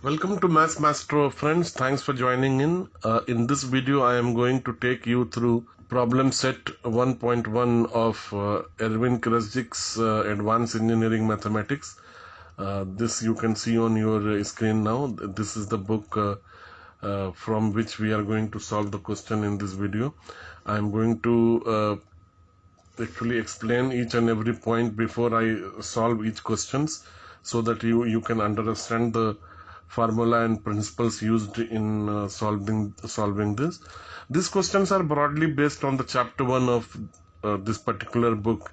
Welcome to Maths Maestro friends. Thanks for joining in. In this video, I am going to take you through problem set 1.1 of Erwin Kreyszig's Advanced Engineering Mathematics. This you can see on your screen now. This is the book from which we are going to solve the question in this video. I am going to actually explain each and every point before I solve each questions so that you can understand the formula and principles used in solving this. These questions are broadly based on the chapter 1 of this particular book,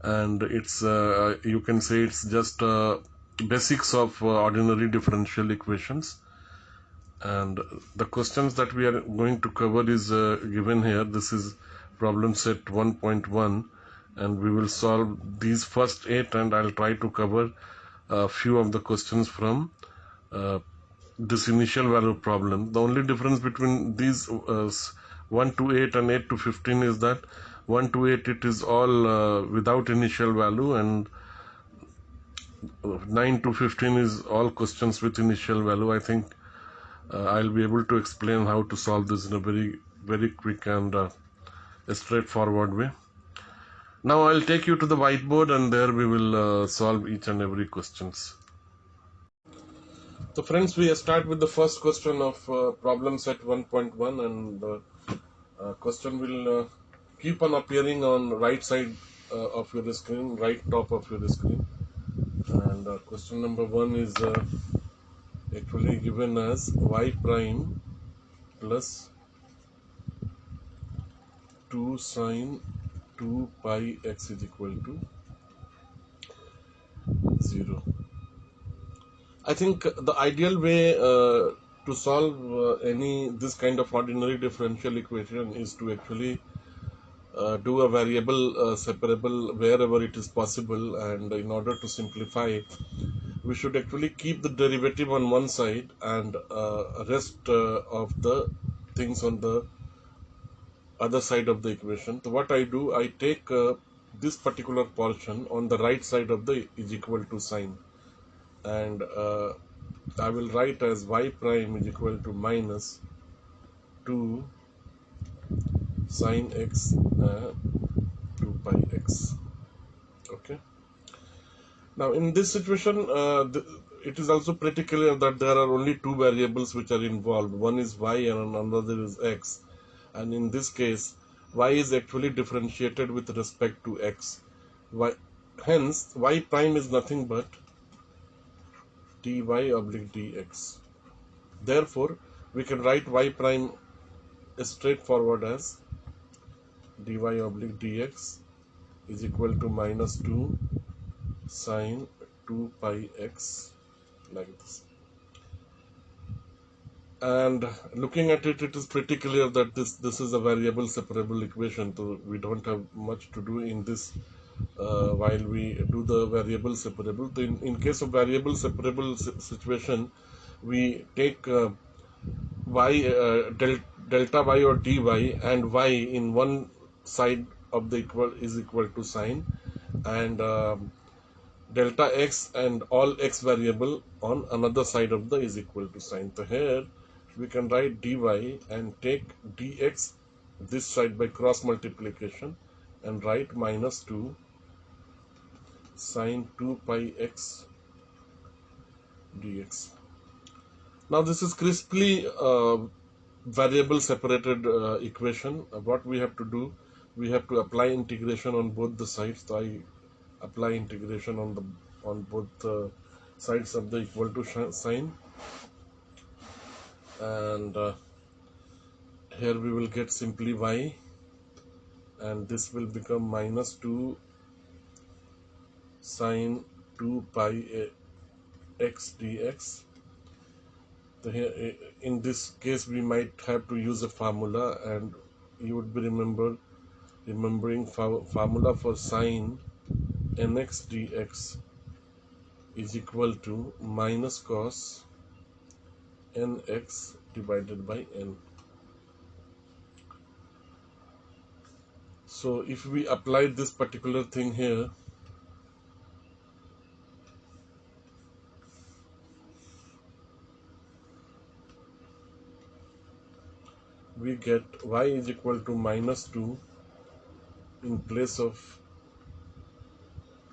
and it's you can say it's just basics of ordinary differential equations. And the questions that we are going to cover is given here. This is problem set 1.1, and we will solve these first 8, and I'll try to cover a few of the questions from this initial value problem. The only difference between these 1 to 8 and 8 to 15 is that 1 to 8 it is all without initial value, and 9 to 15 is all questions with initial value. I think I'll be able to explain how to solve this in a very quick and a straightforward way. Now I'll take you to the whiteboard, and there we will solve each and every questions. So friends, we start with the first question of problem set 1.1, and question will keep on appearing on right side of your screen, right top of your screen. And question number 1 is actually given as y prime plus 2 sine 2 pi x is equal to 0. I think the ideal way to solve this kind of ordinary differential equation is to actually do a variable separable wherever it is possible, and in order to simplify, we should actually keep the derivative on one side and rest of the things on the other side of the equation. So what I do, I take this particular portion on the right side of the is equal to sign, and I will write as y prime is equal to minus 2 sine x 2 pi x. Okay. Now in this situation, it is also pretty clear that there are only two variables which are involved. One is y and another is x. And in this case, y is actually differentiated with respect to x. Hence, y prime is nothing but dy oblique dx. Therefore, we can write y prime straightforward as dy oblique dx is equal to minus 2 sine 2 pi x, like this. And looking at it, it is pretty clear that this is a variable separable equation, so we don't have much to do in this while we do the variable separable. In case of variable separable situation, we take delta y or dy, and y in one side of the is equal to sine, and delta x and all x variable on another side of the is equal to sine. So here we can write dy and take dx this side by cross multiplication and write minus 2 sine 2 pi x dx. Now this is crisply variable separated equation. What we have to do, we have to apply integration on both the sides. So I apply integration on both sides of the equal to sign, and here we will get simply y, and this will become minus 2 sine 2 pi x dx. So here, in this case, we might have to use a formula, and you would be remembering formula for sine nx dx is equal to minus cos nx divided by n. So if we apply this particular thing here, we get y is equal to minus 2. In place of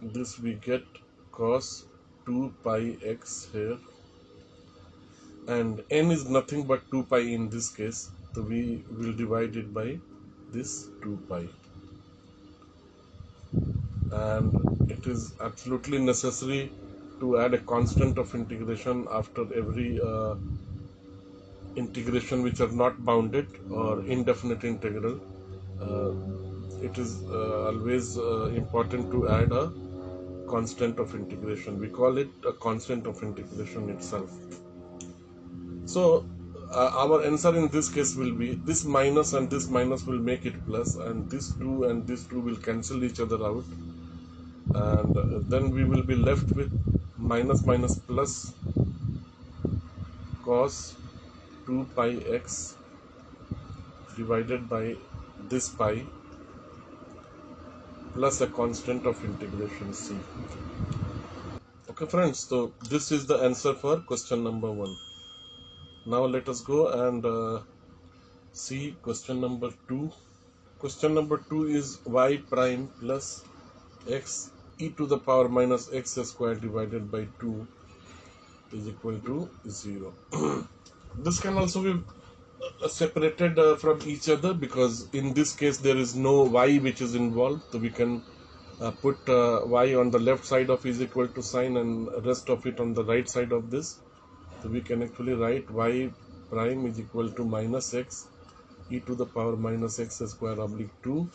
this we get cos 2 pi x here, and n is nothing but 2 pi in this case, so we will divide it by this 2 pi. And it is absolutely necessary to add a constant of integration after every integration which are not bounded or indefinite integral. uh, it is always important to add a constant of integration. We call it a constant of integration itself. So our answer in this case will be this minus and this minus will make it plus, and this 2 and this 2 will cancel each other out, and then we will be left with minus minus plus cos 2 pi x divided by this pi plus a constant of integration c. Okay friends, so this is the answer for question number 1. Now let us go and see question number 2. Question number 2 is y prime plus x e to the power minus x square divided by 2 is equal to 0. This can also be separated from each other, because in this case there is no y which is involved, so we can put y on the left side of is equal to sign and rest of it on the right side of this. So we can actually write y prime is equal to minus x e to the power minus x square oblique 2,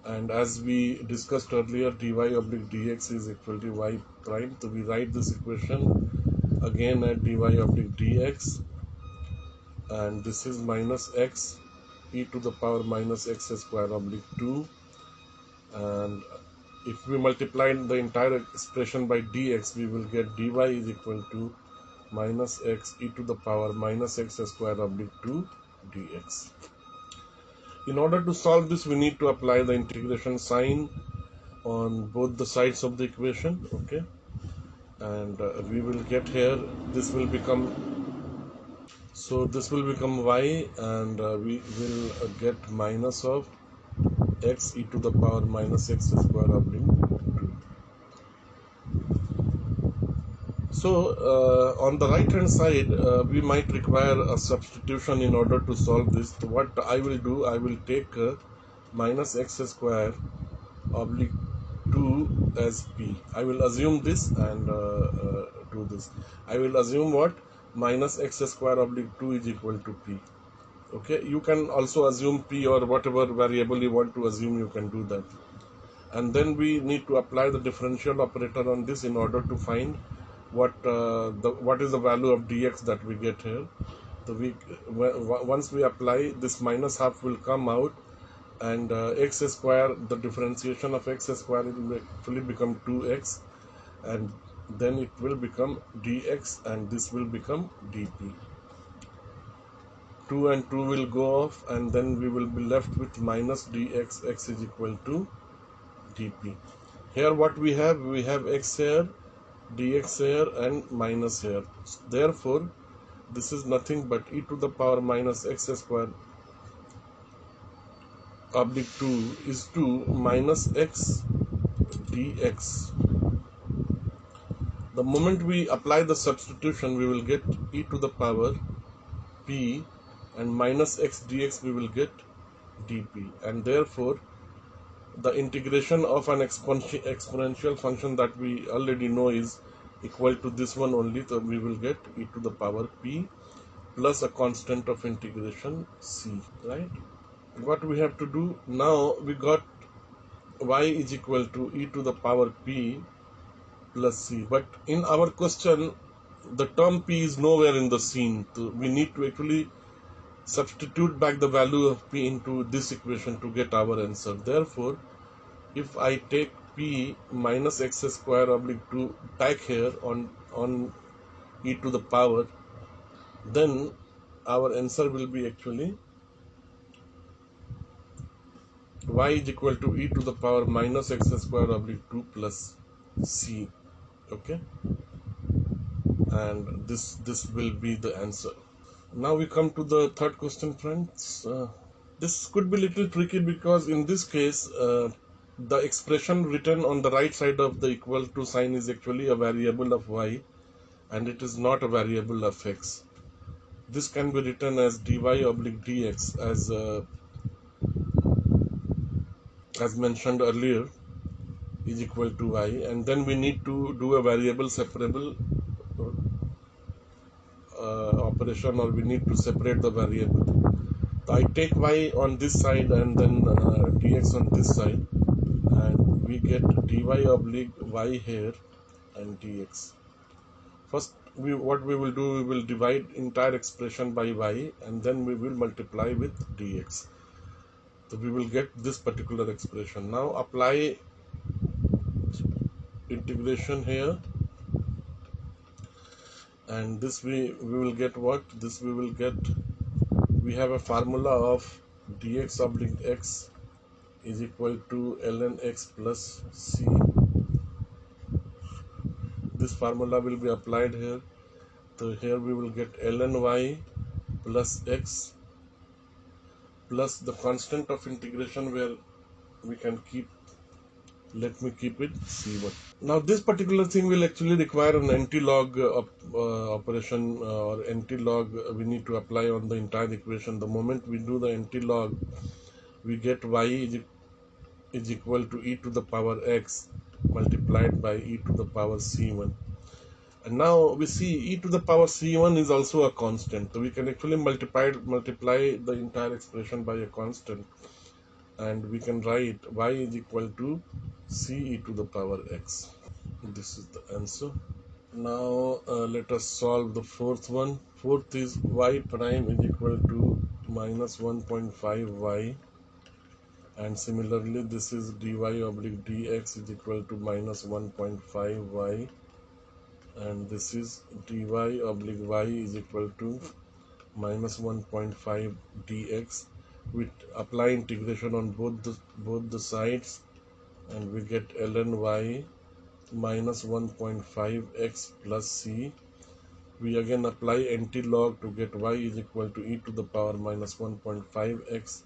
and as we discussed earlier, dy oblique dx is equal to y prime. So we write this equation again at dy oblique dx, and this is minus x e to the power minus x square oblique 2, and if we multiply the entire expression by dx, we will get dy is equal to minus x e to the power minus x square oblique 2 dx. In order to solve this, we need to apply the integration sign on both the sides of the equation. Okay, and we will get here, this will become, so this will become y, and we will get minus of x e to the power minus x square oblique 2. So on the right hand side, we might require a substitution in order to solve this. So what I will do, I will take minus x square oblique 2 as p. I will assume this and do this. I will assume what? Minus x square oblique 2 is equal to p. Okay, you can also assume p, or whatever variable you want to assume, you can do that. And then we need to apply the differential operator on this in order to find what is the value of dx that we get here. So once we apply, this minus half will come out, and x square, the differentiation of x square, will actually become 2x, and then it will become dx, and this will become dp. 2 and 2 will go off, and then we will be left with minus dx, x is equal to dp. Here what we have x here, dx here, and minus here. Therefore this is nothing but e to the power minus x square oblique 2 is 2 minus x dx. The moment we apply the substitution, we will get e to the power p, and minus x dx we will get dp, and therefore the integration of an exponential function that we already know is equal to this one only. So we will get e to the power p plus a constant of integration c, right? What we have to do now, we got y is equal to e to the power p plus c, but in our question the term p is nowhere in the scene, so we need to actually substitute back the value of p into this equation to get our answer. Therefore, if I take p minus x square oblique 2 back here on e to the power, then our answer will be actually y is equal to e to the power minus x square oblique 2 plus c. Okay, and this will be the answer. Now we come to the third question, friends. This could be a little tricky because in this case, the expression written on the right side of the equal to sign is actually a variable of y, and it is not a variable of x. This can be written as dy oblique dx as mentioned earlier is equal to y, and then we need to do a variable separable operation, or we need to separate the variable. So I take y on this side and then dx on this side, and we get dy oblique y here and dx. First, what we will do, we will divide entire expression by y, and then we will multiply with dx. So we will get this particular expression. Now apply integration here, and this we will get what? This we will get, we have a formula of dx oblique x is equal to ln x plus c. This formula will be applied here. So here we will get ln y plus x plus the constant of integration where we can keep, let me keep it c1. Now this particular thing will actually require an anti-log operation, or anti-log we need to apply on the entire equation. The moment we do the anti-log, we get y is equal to e to the power x multiplied by e to the power c1. And now we see e to the power c1 is also a constant. So we can actually multiply the entire expression by a constant, and we can write y is equal to c e to the power x. This is the answer. Now let us solve the fourth one. Fourth is y prime is equal to minus 1.5y, and similarly this is dy oblique dx is equal to minus 1.5y, and this is dy oblique y is equal to minus 1.5 dx. We apply integration on both the sides, and we get ln y minus 1.5 x plus c. We again apply anti-log to get y is equal to e to the power minus 1.5 x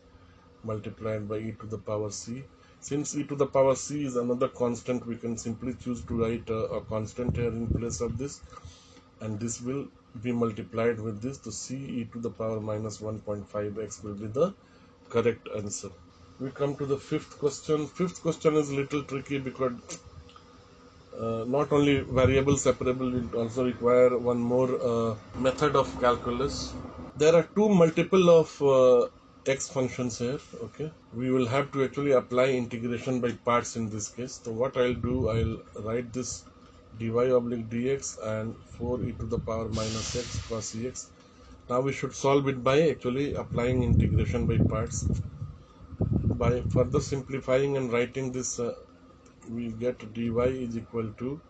multiplied by e to the power c. Since e to the power c is another constant, we can simply choose to write a constant here in place of this, and this will be multiplied with this. So c e to the power minus 1.5 x will be the correct answer. We come to the fifth question. Fifth question is a little tricky because not only variable separable, it also require one more method of calculus. There are two multiple of x functions here. Okay, we will have to actually apply integration by parts in this case. So what I'll do, I'll write this dy oblique dx and 4 e to the power minus x cos ex. Now we should solve it by actually applying integration by parts. By further simplifying and writing this, we get dy is equal to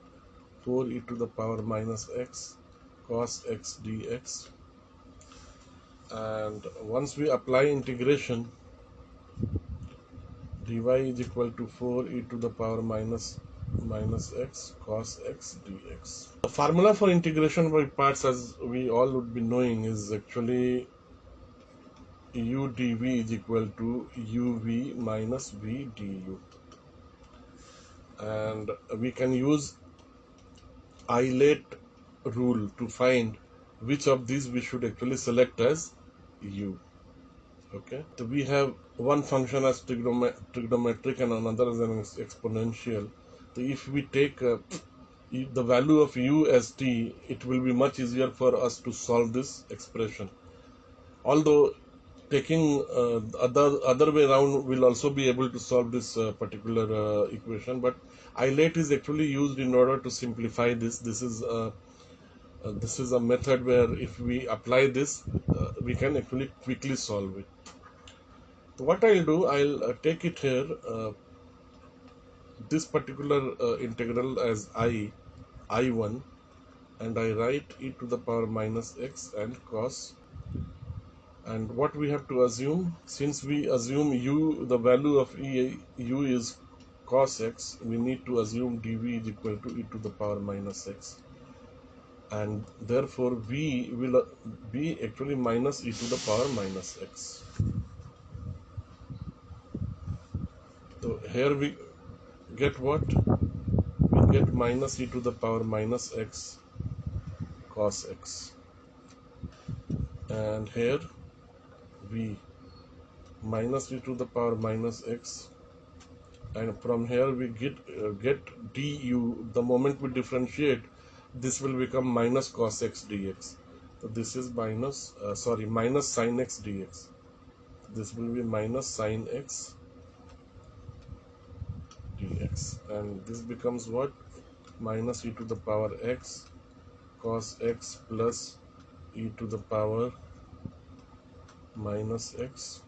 4 e to the power minus x cos x dx. And once we apply integration, dy is equal to 4 e to the power minus x cos x dx. The formula for integration by parts, as we all would be knowing, is actually u dv is equal to uv minus v du, and we can use isolate rule to find which of these we should actually select as u. Okay, so we have one function as trigonometric and another as an exponential. So if we take the value of u as t, it will be much easier for us to solve this expression. Although taking other way around, we'll also be able to solve this particular equation, but isolate is actually used in order to simplify this. This is a method where if we apply this, we can actually quickly solve it. So what I'll do, I'll take it here, this particular integral as I1, and I write e to the power minus x and cos. And what we have to assume, since we assume u, the value of u is cos x, we need to assume dv is equal to e to the power minus x. and therefore v will be actually minus e to the power minus x. So here we get what? We get minus e to the power minus x cos x, and here v minus e to the power minus x, and from here we get du. The moment we differentiate, this will become minus cos x dx. So this is minus sin x dx. This will be minus sin x dx, and this becomes what? Minus e to the power x cos x plus e to the power minus x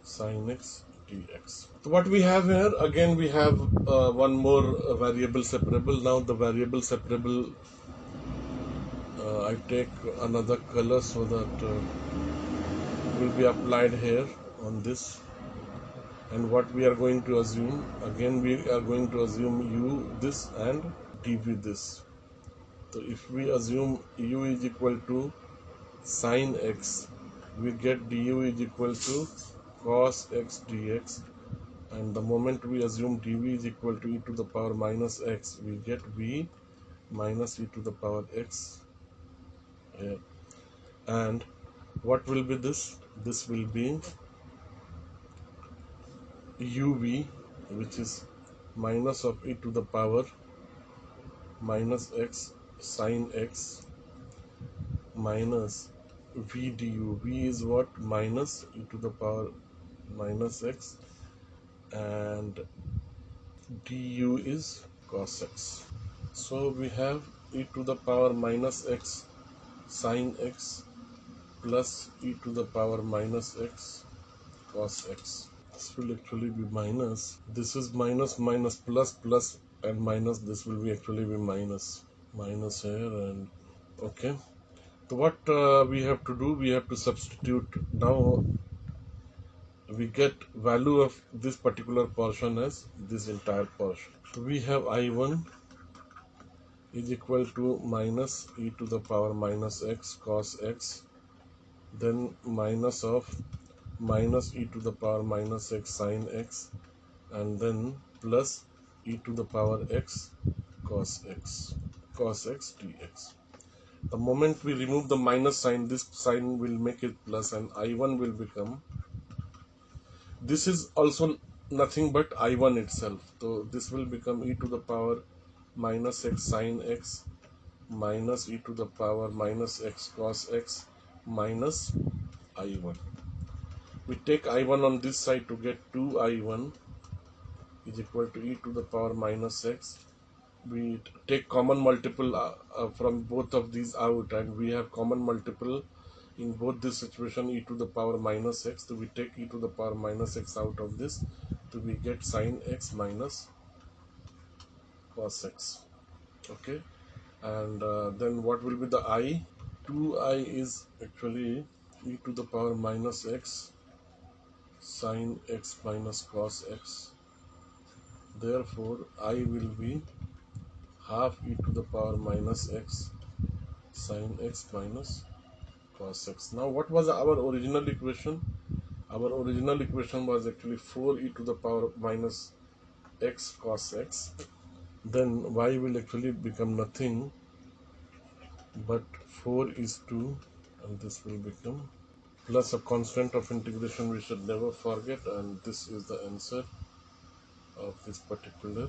sin x dx. So what we have here, again we have one more variable separable. Now the variable separable, I take another color so that will be applied here on this. And what we are going to assume, again we are going to assume u this and dv this. So if we assume u is equal to sin x, we get du is equal to cos x dx, and the moment we assume dv is equal to e to the power minus x, we get v minus e to the power x here. And what will be this? This will be uv, which is minus of e to the power minus x sin x minus v du. V is what? Minus e to the power minus x, and du is cos x. So we have e to the power minus x sin x plus e to the power minus x cos x. This will actually be minus. This is minus minus plus plus and minus. This will be actually be minus here, and okay. So what we have to do? We have to substitute. Now we get value of this particular portion as this entire portion. So we have I1 is equal to minus e to the power minus x cos x, then minus of minus e to the power minus x sin x, and then plus e to the power x cos x dx. The moment we remove the minus sign, this sign will make it plus, and I1 will become, this is also nothing but I1 itself. So this will become e to the power minus x sin x minus e to the power minus x cos x minus I1. We take I1 on this side to get 2I1 is equal to e to the power minus x. We take common multiple from both of these out, and we have common multiple in both this situation, e to the power minus x. So we take e to the power minus x out of this, so we get sin x minus cos x. Okay, and then what will be the I? 2I is actually e to the power minus x sin x minus cos x. Therefore I will be half e to the power minus x sin x minus cos x. Now what was our original equation? Our original equation was actually 4 e to the power minus x cos x. Then y will actually become nothing but 4 is 2, and this will become plus a constant of integration we should never forget, and this is the answer of this particular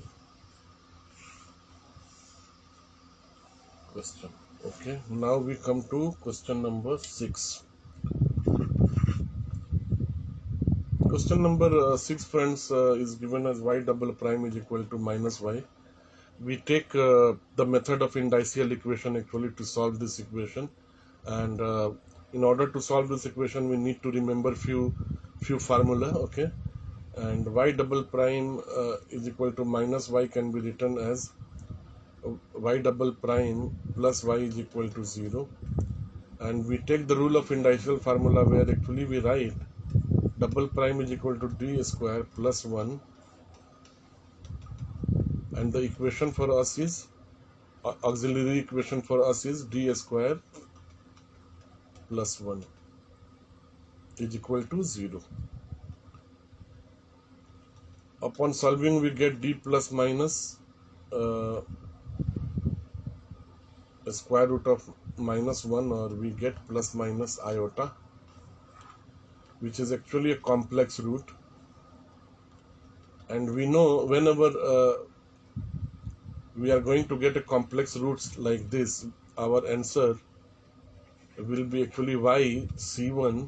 question. Okay, now we come to question number 6. Question number 6, friends, is given as y double prime is equal to minus y. We take the method of indicial equation actually to solve this equation, and in order to solve this equation we need to remember few formula. Okay, and y double prime is equal to minus y can be written as y double prime plus y is equal to 0, and we take the rule of indicial formula where actually we write double prime is equal to d square plus 1, and the equation for us is auxiliary equation for us is d square plus 1 is equal to 0. Upon solving, we get d plus minus uh, square root of minus 1, or we get plus minus iota, which is actually a complex root. And we know whenever we are going to get a complex roots like this, our answer will be actually y c1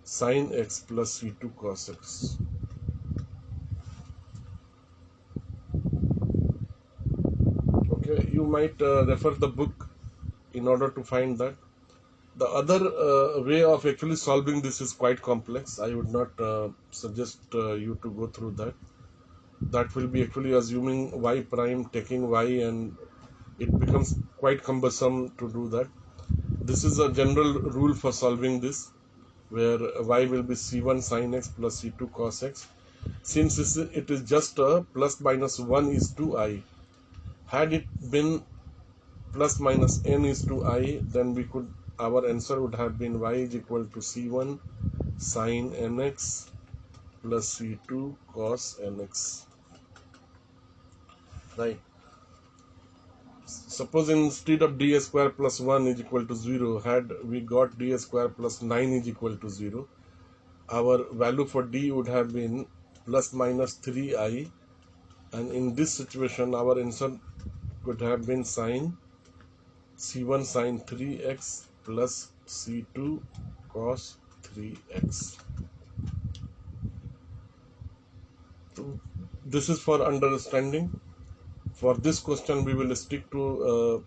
sin x plus c2 cos x. Okay, you might refer the book in order to find that. The other way of actually solving this is quite complex. I would not suggest you to go through that. That will be actually assuming y prime, taking y, and it becomes quite cumbersome to do that. This is a general rule for solving this, where y will be c1 sin x plus c2 cos x. Since it is just a plus minus 1 is to I, had it been plus minus n is to I, then our answer would have been y is equal to c1 sin nx plus c2 cos nx. Right. Suppose instead of d square plus 1 is equal to 0, had we got d square plus 9 is equal to 0, our value for d would have been plus minus 3i, and in this situation our answer could have been c1 sin 3x plus c2 cos 3x. So this is for understanding. For this question we will stick to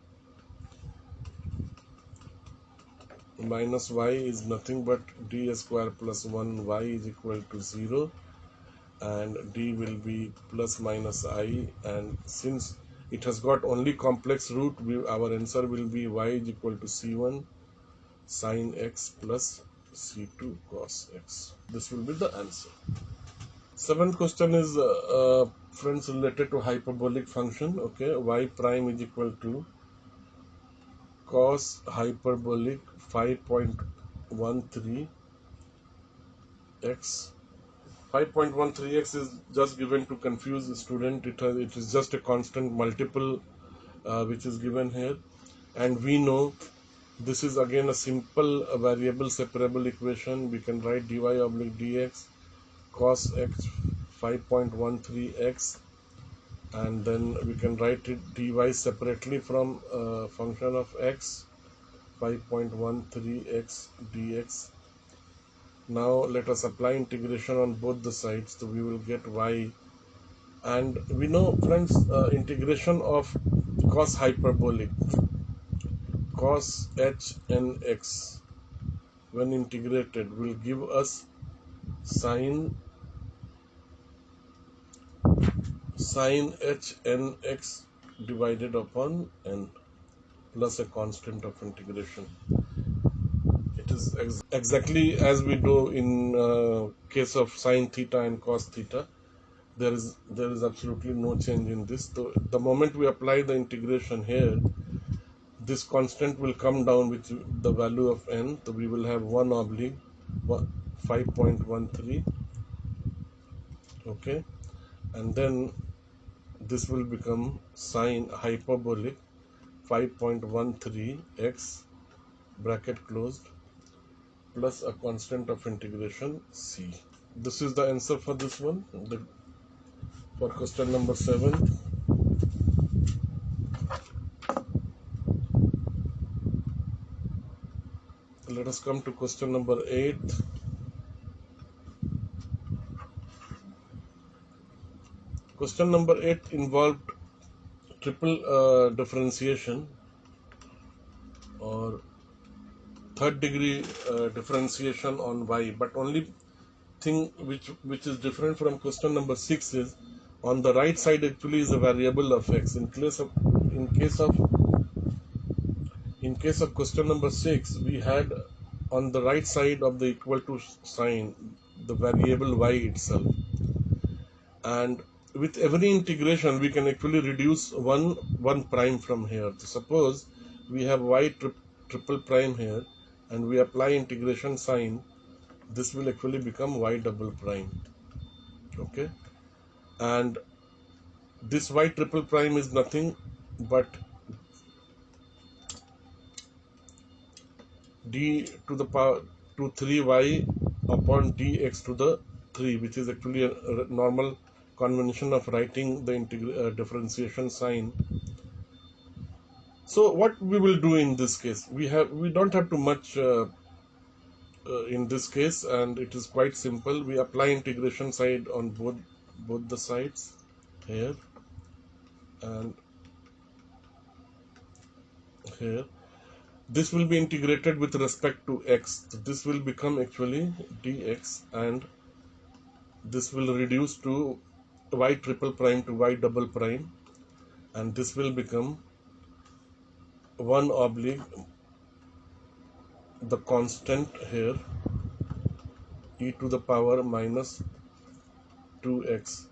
minus y is nothing but d square plus 1 y is equal to 0, and d will be plus minus I, and since it has got only complex root, our answer will be y is equal to c1 sin x plus c2 cos x. This will be the answer. Seventh question is friends, related to hyperbolic function. Okay, y prime is equal to cos hyperbolic 5.13 x. 5.13x is just given to confuse the student. It is just a constant multiple which is given here, and we know this is again a simple variable separable equation. We can write dy oblique dx cos x 5.13x, and then we can write it dy separately from function of x 5.13x dx. Now let us apply integration on both the sides, so we will get y, and we know friends, integration of cos hyperbolic cos h n x when integrated will give us sin h n x divided upon n plus a constant of integration. It is exactly as we do in case of sin theta and cos theta. There is absolutely no change in this. So the moment we apply the integration here, this constant will come down with the value of n. So we will have 1 oblique 5.13. Okay, and then this will become sin hyperbolic 5.13x bracket closed plus a constant of integration c. This is the answer for this one, for question number 7. Let us come to question number 8. Question number 8 involved triple differentiation or third degree differentiation on y, but only thing which is different from question number 6 is on the right side actually is a variable of x. In case of question number 6, we had on the right side of the equal to sign the variable y itself, and with every integration we can actually reduce one prime from here. So suppose we have triple prime here, and we apply integration sign, this will actually become y double prime. Okay, and this y triple prime is nothing but d to the power to 3y upon dx to the 3, which is actually a normal convention of writing the differentiation sign. So what we will do in this case, we don't have too much in this case, and it is quite simple. We apply integration side on both the sides here and here. This will be integrated with respect to x. So this will become actually dx, and this will reduce to y triple prime to y double prime, and this will become 1 oblique the constant here e to the power minus 2x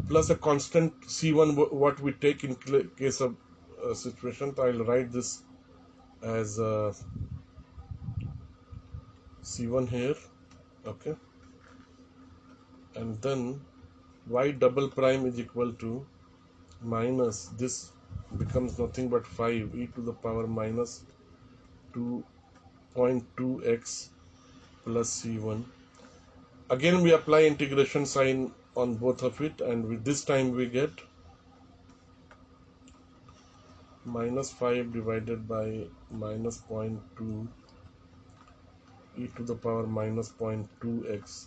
plus a constant c1 what we take in case of situation. So I'll write this as c1 here. Okay, and then y double prime is equal to minus, this becomes nothing but 5 e to the power minus 2.2x plus c1. Again we apply integration sign on both of it, and with this time we get minus 5 divided by minus 0.2 e to the power minus 0.2x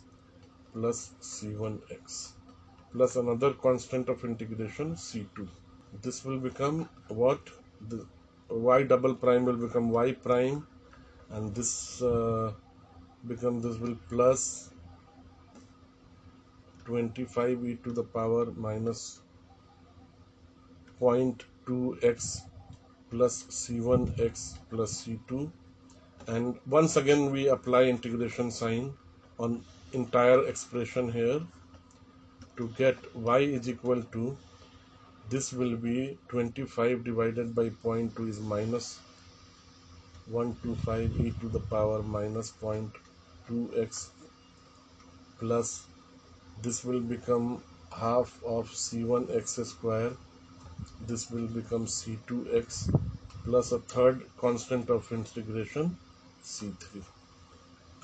plus c1x plus another constant of integration c2. This will become what? The y double prime will become y prime, and this this will plus 25 e to the power minus 0.2x plus c1x plus c2. And once again we apply integration sign on entire expression here to get y is equal to, this will be 25 divided by 0.2 is minus 125 e to the power minus 0.2x plus, this will become half of c1x square, this will become c2x plus a third constant of integration c3.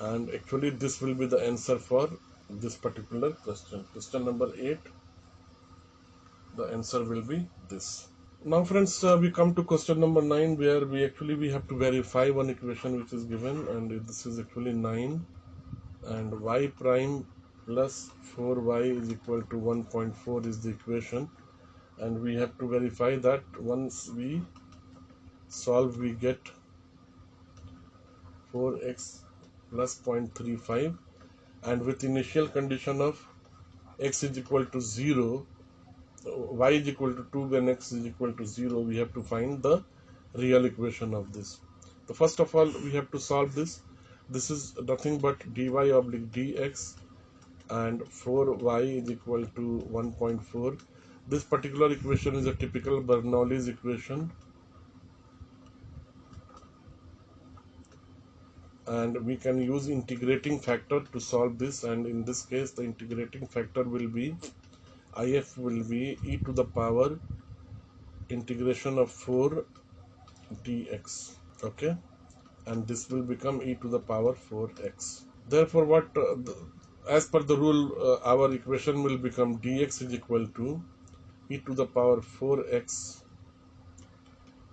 And actually this will be the answer for this particular question. Question number 8, the answer will be this. Now friends, we come to question number 9, where we have to verify one equation which is given, and this is actually 9, and y prime plus 4y is equal to 1.4 is the equation, and we have to verify that. Once we solve we get 4x plus 0.35, and with initial condition of x is equal to 0, y is equal to 2 when x is equal to 0, we have to find the real equation of this. So first of all we have to solve this. This is nothing but dy oblique dx, and 4y is equal to 1.4. This particular equation is a typical Bernoulli's equation, and we can use integrating factor to solve this, and in this case the integrating factor will be, if will be e to the power integration of 4 dx. Okay, and this will become e to the power 4x. Therefore what as per the rule, our equation will become dx is equal to e to the power 4x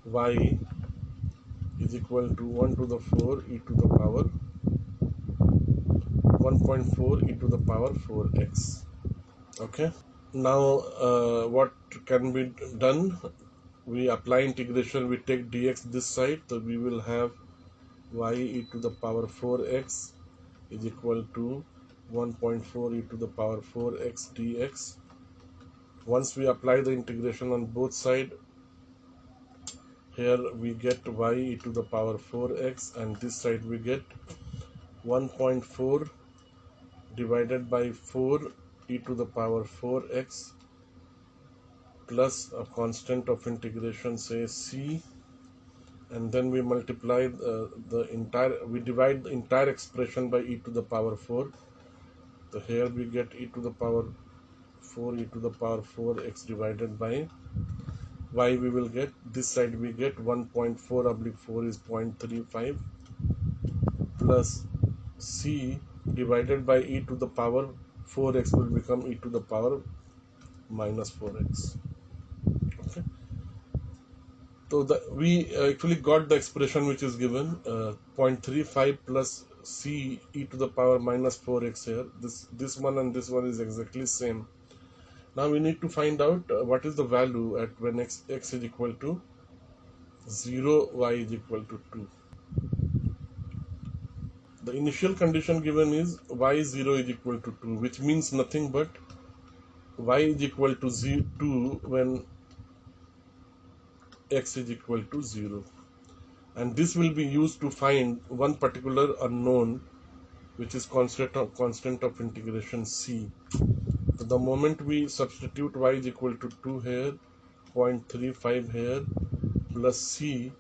y is equal to 1 to the 4 e to the power 1.4 e to the power 4x. Okay, now what can be done? We apply integration, we take dx this side, so we will have y e to the power 4x is equal to 1.4 e to the power 4x dx. Once we apply the integration on both sides, here we get y e to the power 4x, and this side we get 1.4 divided by 4 e to the power 4x plus a constant of integration, say c, and then we multiply we divide the entire expression by e to the power 4. So here we get e to the power 4 e to the power 4x divided by y. We will get this side, we get 1.4 oblique 4 is 0.35 plus c divided by e to the power 4x will become e to the power minus 4x. Okay, so we actually got the expression which is given, 0.35 plus c e to the power minus 4x here. This one and this one is exactly same. Now we need to find out what is the value at when x is equal to 0, y is equal to 2. The initial condition given is y0 is equal to 2, which means nothing but y is equal to 2 when x is equal to 0. And this will be used to find one particular unknown, which is constant of integration c. So the moment we substitute y is equal to 2 here, 0.35 here, plus c,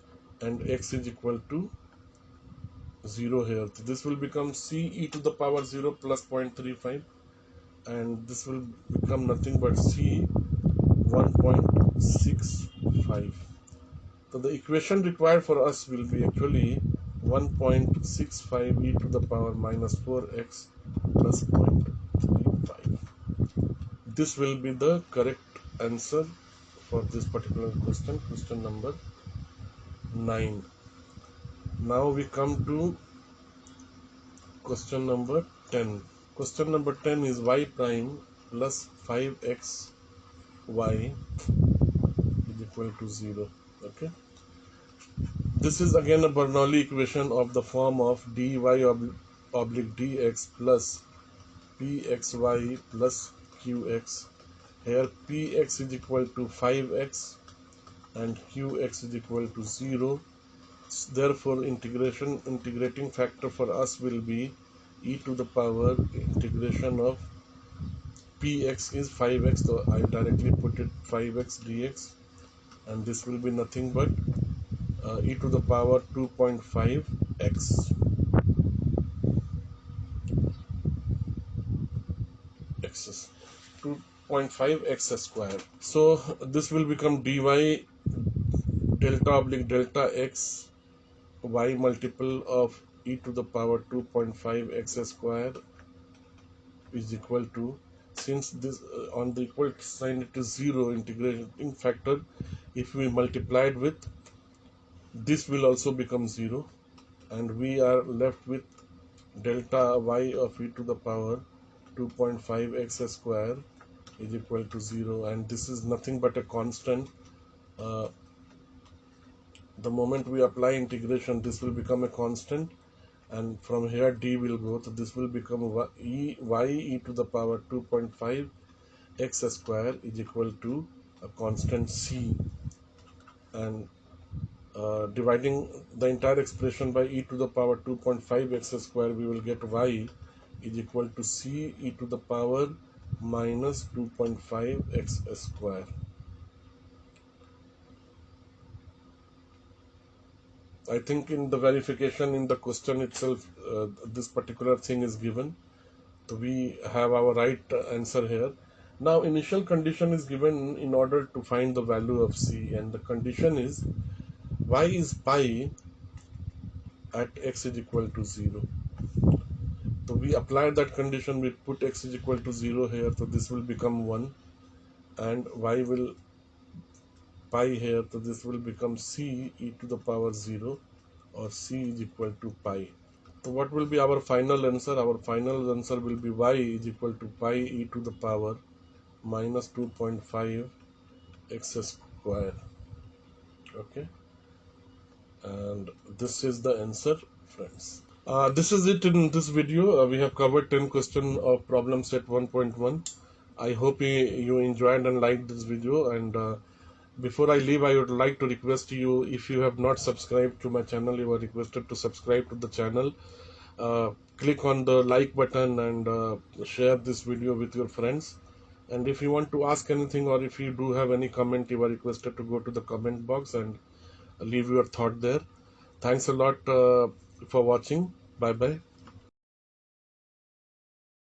and x is equal to 0 here. So this will become c e to the power 0 plus 0.35, and this will become nothing but c 1.65. So the equation required for us will be actually 1.65 e to the power minus 4x plus 0.35. This will be the correct answer for this particular question, question number 9. Now we come to question number 10. Question number 10 is y prime plus 5x y is equal to 0. Okay. This is again a Bernoulli equation of the form of dy oblique dx plus pxy plus qx. Here px is equal to 5x and qx is equal to 0. Therefore integrating factor for us will be e to the power integration of px is 5x, so I directly put it 5x dx, and this will be nothing but e to the power 2.5x x 2.5x square. So this will become dy delta oblique delta x y multiple of e to the power 2.5x square is equal to, since this on the equal sign it is 0, integrating factor, if we multiplied with this will also become 0, and we are left with delta y of e to the power 2.5x square is equal to 0, and this is nothing but a constant. The moment we apply integration, this will become a constant, and from here d will go, so this will become y e to the power 2.5 x square is equal to a constant c, and dividing the entire expression by e to the power 2.5 x square, we will get y is equal to c e to the power minus 2.5 x square. I think in the verification in the question itself, this particular thing is given. So we have our right answer here. Now initial condition is given in order to find the value of c, and the condition is y is pi at x is equal to 0. So we apply that condition, we put x is equal to 0 here, so this will become 1, and y will pi here, so this will become c e to the power 0, or c is equal to pi. So what will be our final answer? Our final answer will be y is equal to pi e to the power minus 2.5 x square. Okay, and this is the answer, friends. This is it in this video. We have covered 10 questions of problem set 1.1. I hope you enjoyed and liked this video, and before I leave, I would like to request you, if you have not subscribed to my channel, you are requested to subscribe to the channel. click on the like button and share this video with your friends. And if you want to ask anything, or if you do have any comment, you are requested to go to the comment box and leave your thought there. Thanks a lot for watching. Bye bye.